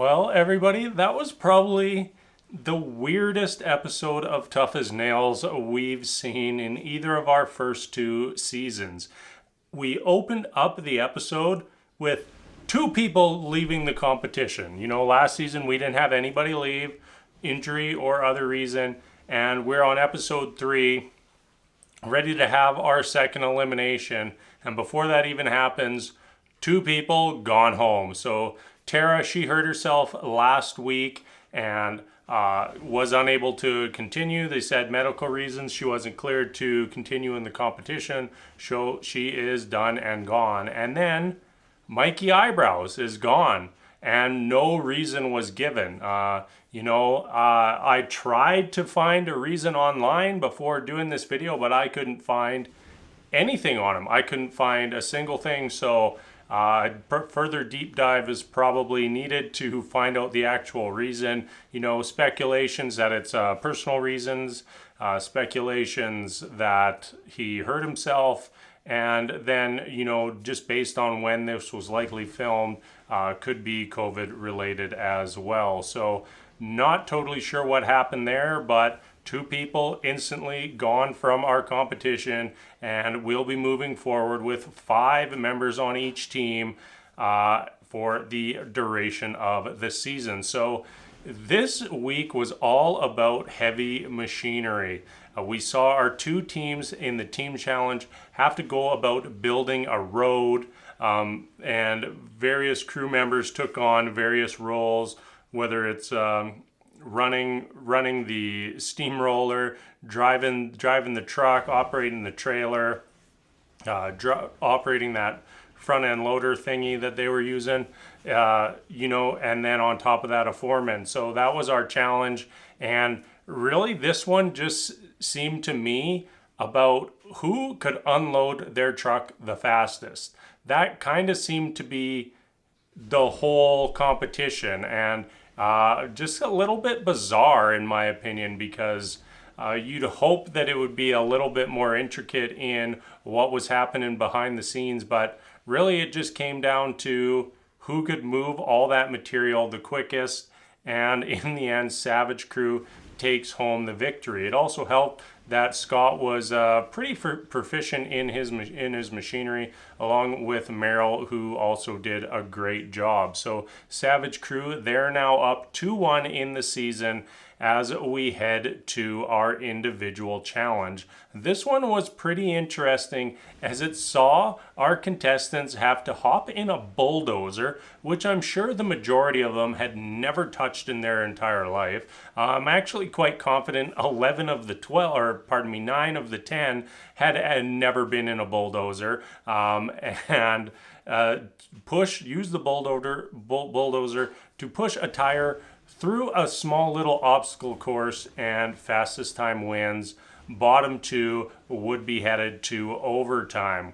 Well, everybody, that was probably the weirdest episode of Tough as Nails we've seen in either of our first two seasons. We opened up the episode with two people leaving the competition. You know, last season we didn't have anybody leave, injury or other reason, and we're on episode 3, ready to have our second elimination. And before that even happens, two people gone home. So Tara, she hurt herself last week and was unable to continue. They said medical reasons. She wasn't cleared to continue in the competition. So she is done and gone. And then Mikey Eyebrows is gone and no reason was given. I tried to find a reason online before doing this video, but I couldn't find anything on him. I couldn't find a single thing. So further deep dive is probably needed to find out the actual reason. You know, speculations that it's personal reasons, speculations that he hurt himself, and then, you know, just based on when this was likely filmed, could be COVID related as well. So not totally sure what happened there, but two people instantly gone from our competition, and we'll be moving forward with 5 members on each team for the duration of the season. So this week was all about heavy machinery. We saw our two teams in the team challenge have to go about building a road, and various crew members took on various roles, whether it's running the steamroller, driving the truck, operating the trailer, operating that front end loader thingy that they were using, and then on top of that a foreman. So that was our challenge, and really this one just seemed to me about who could unload their truck the fastest. That kind of seemed to be the whole competition, and just a little bit bizarre in my opinion, because you'd hope that it would be a little bit more intricate in what was happening behind the scenes, but really it just came down to who could move all that material the quickest, and in the end Savage Crew takes home the victory. It also helped that Scott was pretty proficient in his machinery, along with Merrill, who also did a great job. So Savage Crew, they're now up 2-1 in the season as we head to our individual challenge. This one was pretty interesting, as it saw our contestants have to hop in a bulldozer, which I'm sure the majority of them had never touched in their entire life. I'm actually quite confident 9 of the 10 had never been in a bulldozer, and use the bulldozer to push a tire through a small little obstacle course, and fastest time wins. Bottom 2 would be headed to overtime.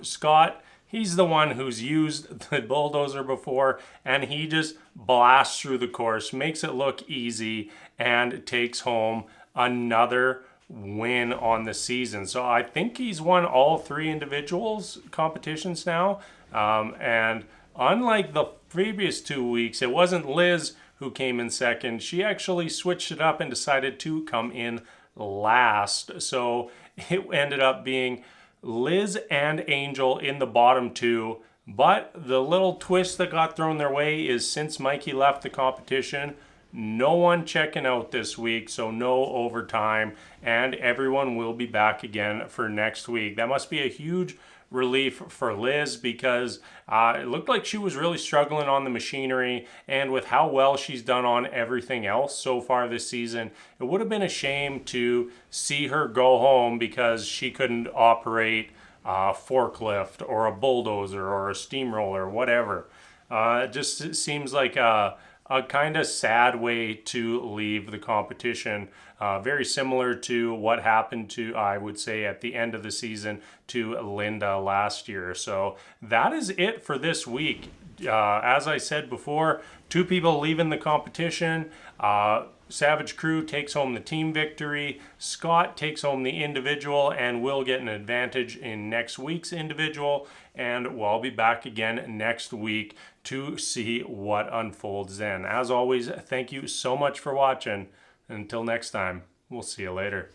Scott, he's the one who's used the bulldozer before, and he just blasts through the course, makes it look easy, and takes home another win on the season. So I think he's won all 3 individuals competitions now, and unlike the previous 2 weeks, it wasn't Liz who came in second. She actually switched it up and decided to come in last. So it ended up being Liz and Angel in the bottom 2. But the little twist that got thrown their way is, since Mikey left the competition, no one checking out this week, so no overtime, and everyone will be back again for next week. That must be a huge relief for Liz, because it looked like she was really struggling on the machinery, and with how well she's done on everything else so far this season, it would have been a shame to see her go home because she couldn't operate a forklift or a bulldozer or a steamroller, whatever. It just seems like a kind of sad way to leave the competition. Very similar to what happened to, I would say, at the end of the season to Linda last year. So that is it for this week. As I said before, 2 people leaving the competition. Savage Crew takes home the team victory. Scott takes home the individual and will get an advantage in next week's individual. and we'll be back again next week to see what unfolds then. As always, thank you so much for watching. Until next time, we'll see you later.